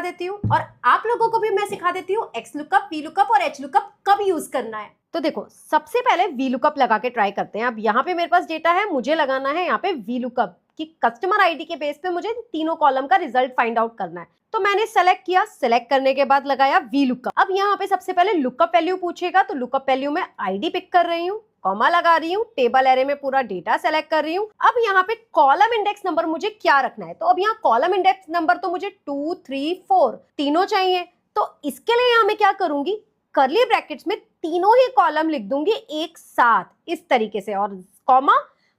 देती हूँ और आप लोगों को भी मैं सिखा देती हूँ एक्स लुकअप, वी लुकअप और एच लुकअप कब यूज करना है। तो देखो, सबसे पहले वी लुकअप लगा के ट्राई करते हैं। अब यहाँ पे मेरे पास डेटा है, मुझे लगाना है यहाँ पे वी लुकअप कि कस्टमर आईडी के बेस पे मुझे तीनों कॉलम का रिजल्ट फाइंड आउट करना है। तो मैंने सेलेक्ट किया, सेलेक्ट करने के बाद लगाया वी लुकअप। अब यहाँ पे सबसे पहले लुकअप वैल्यू पूछेगा, तो लुकअप वैल्यू में आईडी पिक कर रही हूँ, कॉमा लगा रही हूँ, टेबल एरे में पूरा डेटा सेलेक्ट कर रही हूँ। अब यहाँ पे कॉलम इंडेक्स नंबर मुझे क्या रखना है, तो अब यहाँ कॉलम इंडेक्स नंबर तो मुझे 2, 3, 4 तीनों चाहिए। तो इसके लिए यहाँ मैं क्या करूंगी, कर्ली ब्रैकेट्स में तीनों ही कॉलम लिख दूंगी एक साथ इस तरीके से, और कॉमा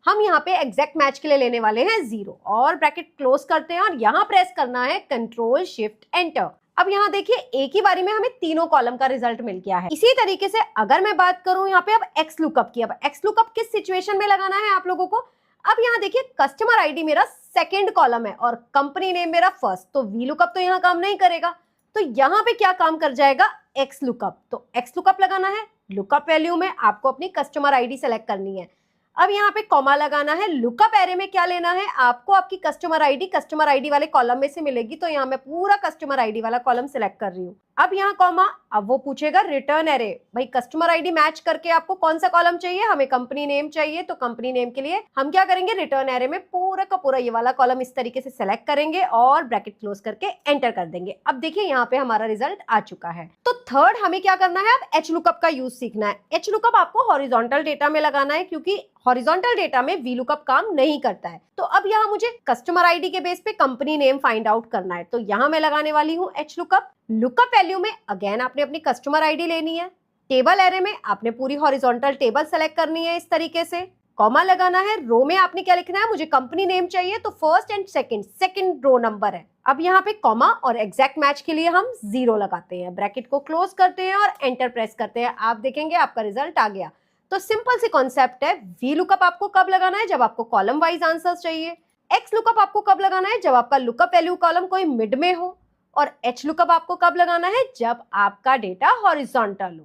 हम यहाँ पे एग्जैक्ट मैच के लिए लेने वाले हैं 0 और ब्रैकेट क्लोज करते हैं और यहाँ प्रेस करना है कंट्रोल शिफ्ट एंटर। अब यहाँ देखिए एक ही बारी में हमें तीनों कॉलम का रिजल्ट मिल गया है। इसी तरीके से अगर मैं बात करूं यहाँ पे अब एक्स लुकअप की, अब एक्स लुकअप किस सिचुएशन में लगाना है आप लोगों को। अब यहाँ देखिए कस्टमर आईडी मेरा सेकंड कॉलम है और कंपनी नेम मेरा फर्स्ट, तो वी लुकअप तो यहाँ काम नहीं करेगा। तो यहाँ पे क्या काम कर जाएगा, एक्स लुकअप। तो एक्स लुकअप लगाना है, लुकअप वैल्यू में आपको अपनी कस्टमर आईडी सेलेक्ट करनी है। अब यहाँ पे कॉमा लगाना है, लुकअप एरे में क्या लेना है आपको, आपकी कस्टमर आईडी वाले कॉलम में से मिलेगी, तो यहाँ मैं पूरा कस्टमर आईडी वाला कॉलम सिलेक्ट कर रही हूँ। अब यहाँ कॉमा, अब वो पूछेगा रिटर्न एरे, भाई कस्टमर आईडी मैच करके आपको कौन सा कॉलम चाहिए, हमें कंपनी नेम चाहिए, तो कंपनी नेम के लिए हम क्या करेंगे, रिटर्न एरे में पूरा का पूरा ये वाला कॉलम इस तरीके से सेलेक्ट करेंगे और ब्रैकेट क्लोज करके एंटर कर देंगे। अब देखिए यहाँ पे हमारा रिजल्ट आ चुका है। तो थर्ड हमें क्या करना है, अब एच लुकअप का यूज सीखना है। एच लुकअप आपको हॉरिजॉन्टल डेटा में लगाना है, क्योंकि हॉरिजॉन्टल डेटा में वी लुकअप काम नहीं करता है। तो अब यहाँ मुझे कस्टमर आईडी के बेस पे कंपनी नेम फाइंड आउट करना है, तो यहाँ मैं लगाने वाली हूँ एच लुकअप। लुकअप वैल्यू में अगेन आपने अपनी कस्टमर आईडी लेनी है, टेबल एरे में आपने पूरी हॉरिजॉन्टल टेबल सेलेक्ट करनी है इस तरीके से, कॉमा लगाना है, रो में आपने क्या लिखना है, मुझे कंपनी नेम चाहिए, तो first and second row number है। अब यहाँ पे कॉमा और एग्जैक्ट मैच के लिए हम 0 लगाते हैं, ब्रैकेट को क्लोज करते हैं और एंटर प्रेस करते हैं। आप देखेंगे आपका रिजल्ट आ गया। तो सिंपल सी कॉन्सेप्ट है, वी लुकअप आपको कब लगाना है, जब आपको कॉलम वाइज आंसर्स चाहिए। एक्स लुकअप आपको कब लगाना है, जब आपका लुकअप वैल्यू कॉलम कोई मिड में हो। और एच लुकअप आपको कब लगाना है, जब आपका डेटा हॉरिजॉन्टल हो।